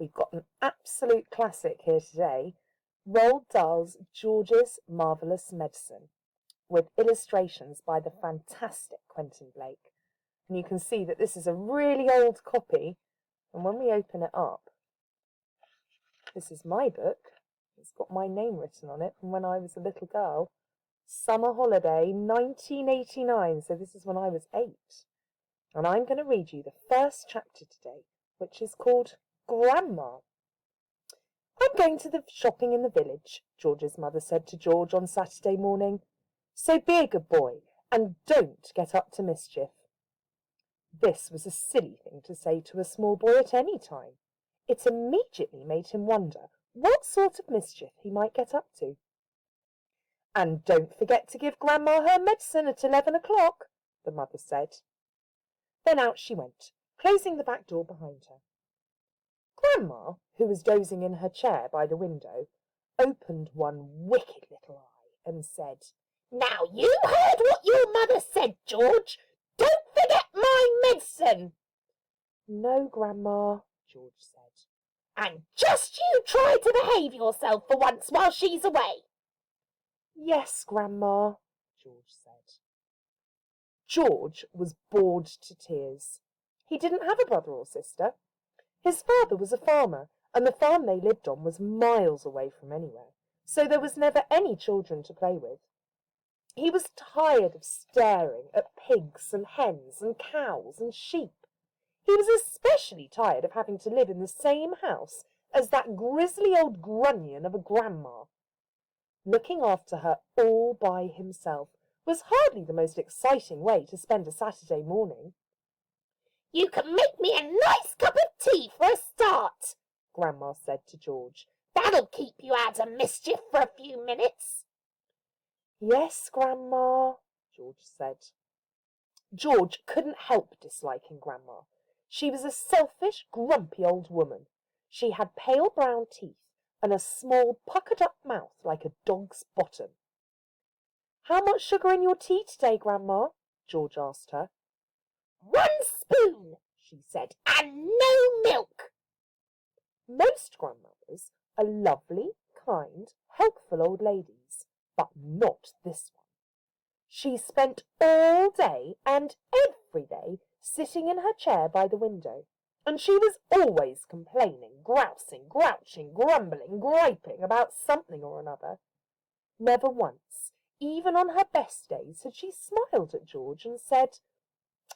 We've got an absolute classic here today, Roald Dahl's George's Marvellous Medicine, with illustrations by the fantastic Quentin Blake. And you can see that this is a really old copy, and when we open it up, this is my book. It's got my name written on it from when I was a little girl. Summer holiday 1989, so this is when I was 8. And I'm going to read you the first chapter today, which is called Grandma. I'm going to the shopping in the village, George's mother said to George on Saturday morning. So be a good boy and don't get up to mischief. This was a silly thing to say to a small boy at any time. It immediately made him wonder what sort of mischief he might get up to. And don't forget to give Grandma her medicine at 11 o'clock, the mother said. Then out she went, closing the back door behind her. Grandma, who was dozing in her chair by the window, opened one wicked little eye and said, Now you heard what your mother said, George. Don't forget my medicine. No, Grandma, George said. And just you try to behave yourself for once while she's away. Yes, Grandma, George said. George was bored to tears. He didn't have a brother or sister. His father was a farmer, and the farm they lived on was miles away from anywhere, so there was never any children to play with. He was tired of staring at pigs and hens and cows and sheep. He was especially tired of having to live in the same house as that grisly old grunion of a grandma. Looking after her all by himself was hardly the most exciting way to spend a Saturday morning. You can make me a nice cup of tea for a start, Grandma said to George. That'll keep you out of mischief for a few minutes. Yes, Grandma, George said. George couldn't help disliking Grandma. She was a selfish, grumpy old woman. She had pale brown teeth and a small, puckered-up mouth like a dog's bottom. How much sugar in your tea today, Grandma? George asked her. 1 spoon, she said, and no milk. Most grandmothers are lovely, kind, helpful old ladies, but not this one. She spent all day and every day sitting in her chair by the window, and she was always complaining, grousing, grouching, grumbling, griping about something or another. Never once, even on her best days, had she smiled at George and said,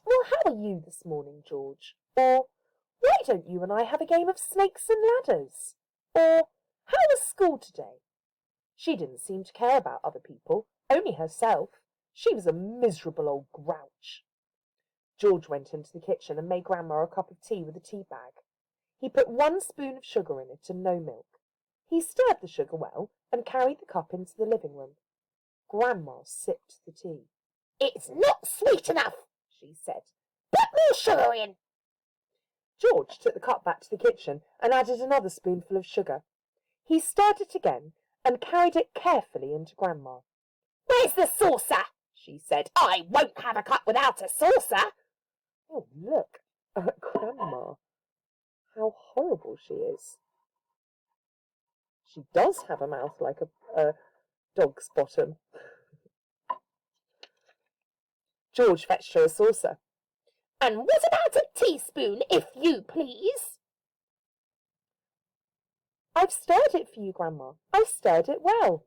Well, how are you this morning, George? Or, why don't you and I have a game of snakes and ladders? Or, how was school today? She didn't seem to care about other people, only herself. She was a miserable old grouch. George went into the kitchen and made Grandma a cup of tea with a tea bag. He put 1 spoon of sugar in it and no milk. He stirred the sugar well and carried the cup into the living room. Grandma sipped the tea. It's not sweet enough, she said. Put more sugar in. George took the cup back to the kitchen and added another spoonful of sugar. He stirred it again and carried it carefully into Grandma. Where's the saucer? She said. I won't have a cup without a saucer. Oh, look at Grandma. How horrible she is. She does have a mouth like a dog's bottom. George fetched her a saucer. And what about a teaspoon, if you please? I've stirred it for you, Grandma. I've stirred it well.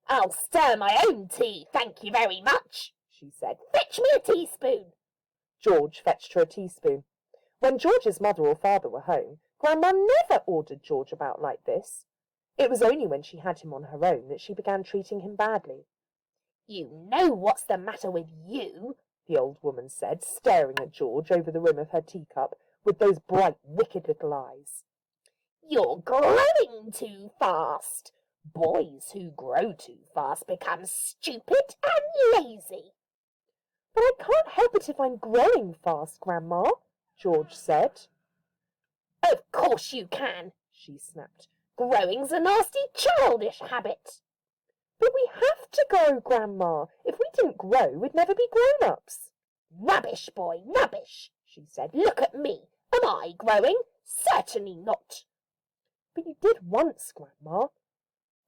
I'll stir my own tea, thank you very much, she said. Fetch me a teaspoon. George fetched her a teaspoon. When George's mother or father were home, Grandma never ordered George about like this. It was only when she had him on her own that she began treating him badly. You know what's the matter with you, the old woman said, staring at George over the rim of her teacup with those bright, wicked little eyes. You're growing too fast. Boys who grow too fast become stupid and lazy. But I can't help it if I'm growing fast, Grandma, George said. Of course you can, she snapped. Growing's a nasty, childish habit. But we have to grow, Grandma. If we didn't grow, we'd never be grown-ups. Rubbish, boy, rubbish, she said. Look at me. Am I growing? Certainly not. But you did once, Grandma.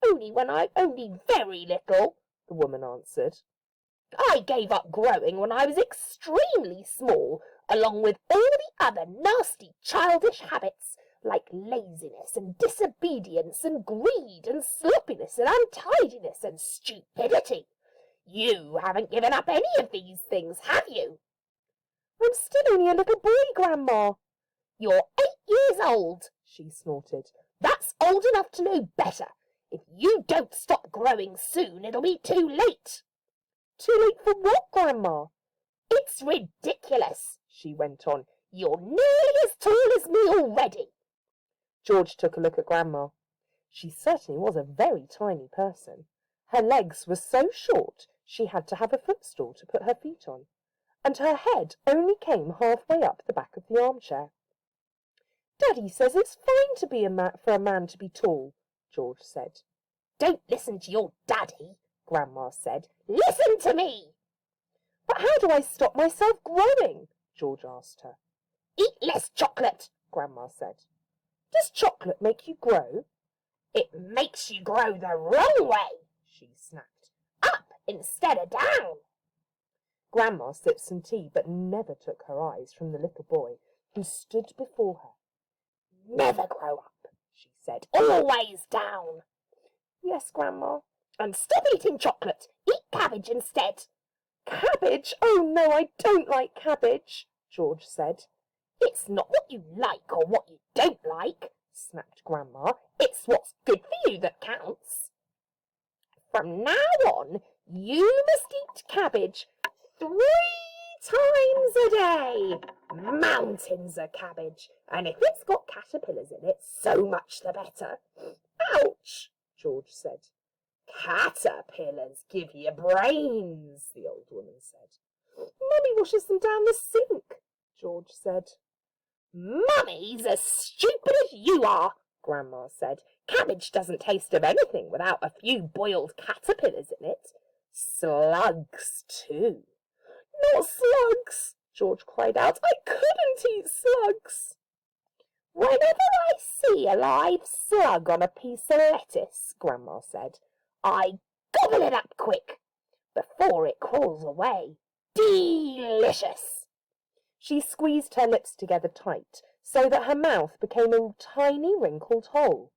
Only when only very little, the woman answered. I gave up growing when I was extremely small, along with all the other nasty childish habits, like laziness and disobedience and greed and sloppiness and untidiness and stupidity. You haven't given up any of these things, have you? I'm still only a little boy, Grandma. You're 8 years old, she snorted. That's old enough to know better. If you don't stop growing soon, it'll be too late. Too late for what, Grandma? It's ridiculous, she went on. You're nearly as tall as me already. George took a look at Grandma. She certainly was a very tiny person. Her legs were so short she had to have a footstool to put her feet on, and her head only came halfway up the back of the armchair. Daddy says it's fine to be for a man to be tall, George said. Don't listen to your daddy, Grandma said. Listen to me. But how do I stop myself growing? George asked her. Eat less chocolate, Grandma said. Does chocolate make you grow? It makes you grow the wrong way, she snapped. Up instead of down. Grandma sipped some tea, but never took her eyes from the little boy who stood before her. Never grow up, she said. Always down. Yes, Grandma. And stop eating chocolate. Eat cabbage instead. Cabbage? Oh, no, I don't like cabbage, George said. It's not what you like or what you don't like, snapped Grandma. It's what's good for you that counts. From now on, you must eat cabbage 3 times a day. Mountains of cabbage. And if it's got caterpillars in it, so much the better. Ouch, George said. Caterpillars give you brains, the old woman said. Mummy washes them down the sink, George said. Mummy's as stupid as you are, Grandma said. Cabbage doesn't taste of anything without a few boiled caterpillars in it. Slugs, too. Not slugs, George cried out. I couldn't eat slugs. Whenever I see a live slug on a piece of lettuce, Grandma said, I gobble it up quick before it crawls away. Delicious! She squeezed her lips together tight so that her mouth became a tiny wrinkled hole.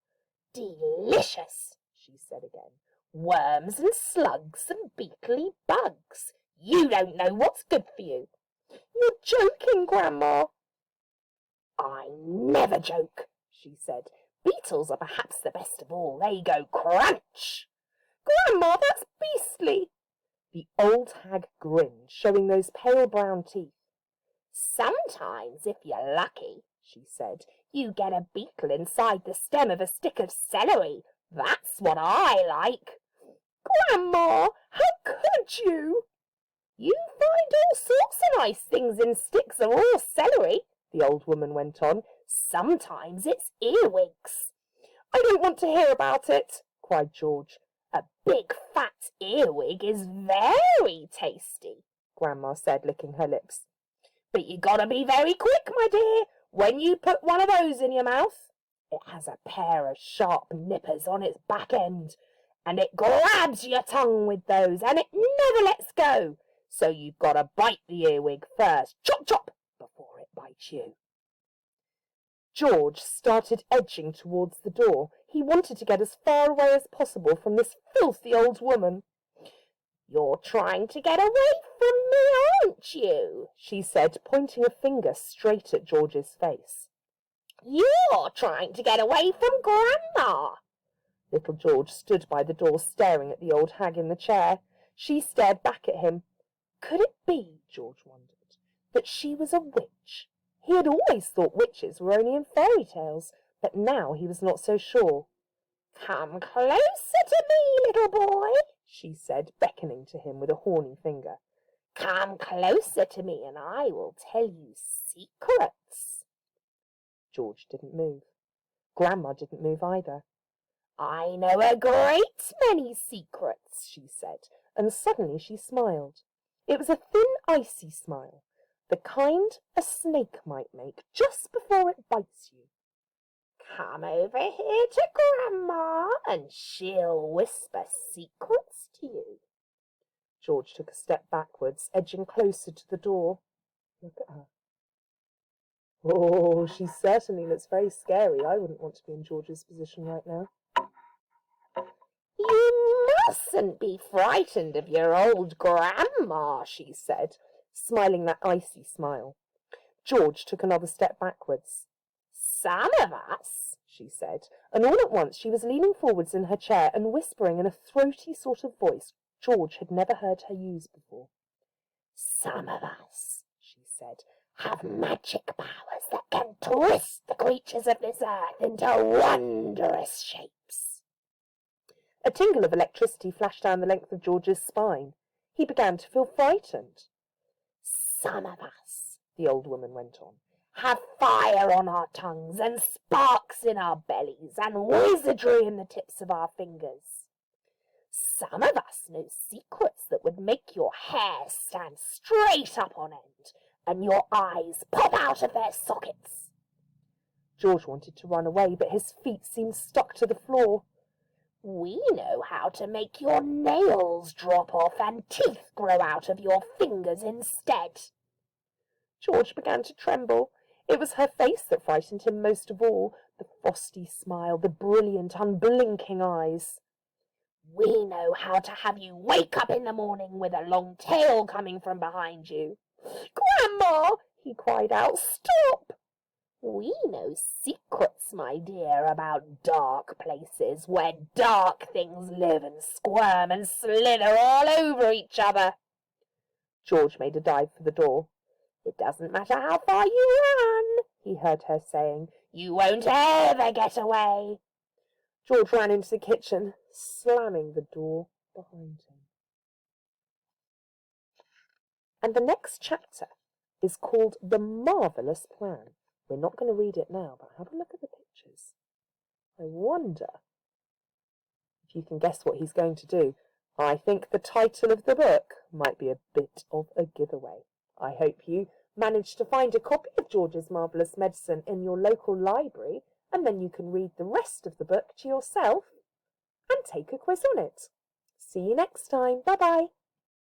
Delicious, she said again. Worms and slugs and beetly bugs. You don't know what's good for you. You're joking, Grandma. I never joke, she said. Beetles are perhaps the best of all. They go crunch. Grandma, that's beastly. The old hag grinned, showing those pale brown teeth. Sometimes, if you're lucky, she said, you get a beetle inside the stem of a stick of celery. That's what I like. Grandma, how could you? You find all sorts of nice things in sticks of raw celery, the old woman went on. Sometimes it's earwigs. I don't want to hear about it, cried George. A big fat earwig is very tasty, Grandma said, licking her lips. But you gotta be very quick, my dear, when you put one of those in your mouth. It has a pair of sharp nippers on its back end, and it grabs your tongue with those, and it never lets go. So you've got to bite the earwig first, chop chop, before it bites you. George started edging towards the door. He wanted to get as far away as possible from this filthy old woman. You're trying to get away from me, aren't you? She said, pointing a finger straight at George's face. You're trying to get away from Grandma. Little George stood by the door staring at the old hag in the chair. She stared back at him. Could it be, George wondered, that she was a witch? He had always thought witches were only in fairy tales, but now he was not so sure. Come closer to me, little boy, she said, beckoning to him with a horny finger. Come closer to me and I will tell you secrets. George didn't move. Grandma didn't move either. I know a great many secrets, she said, and suddenly she smiled. It was a thin, icy smile, the kind a snake might make just before it bites you. Come over here to Grandma and she'll whisper secrets to you. George took a step backwards, edging closer to the door. Look at her. Oh, she certainly looks very scary. I wouldn't want to be in George's position right now. You mustn't be frightened of your old grandma, she said, smiling that icy smile. George took another step backwards. Some of us, she said, and all at once she was leaning forwards in her chair and whispering in a throaty sort of voice George had never heard her use before. Some of us, she said, have magic powers that can twist the creatures of this earth into wondrous shapes. A tingle of electricity flashed down the length of George's spine. He began to feel frightened. Some of us, the old woman went on, have fire on our tongues and sparks in our bellies and wizardry in the tips of our fingers. Some of us know secrets that would make your hair stand straight up on end and your eyes pop out of their sockets. George wanted to run away, but his feet seemed stuck to the floor. We know how to make your nails drop off and teeth grow out of your fingers instead. George began to tremble. It was her face that frightened him most of all, the frosty smile, the brilliant, unblinking eyes. We know how to have you wake up in the morning with a long tail coming from behind you. Grandma, he cried out, stop! We know secrets, my dear, about dark places where dark things live and squirm and slither all over each other. George made a dive for the door. It doesn't matter how far you run, he heard her saying. You won't ever get away. George ran into the kitchen, slamming the door behind him. And the next chapter is called The Marvellous Plan. We're not going to read it now, but have a look at the pictures. I wonder if you can guess what he's going to do. I think the title of the book might be a bit of a giveaway. I hope you managed to find a copy of George's Marvellous Medicine in your local library, and then you can read the rest of the book to yourself and take a quiz on it. See you next time. Bye-bye.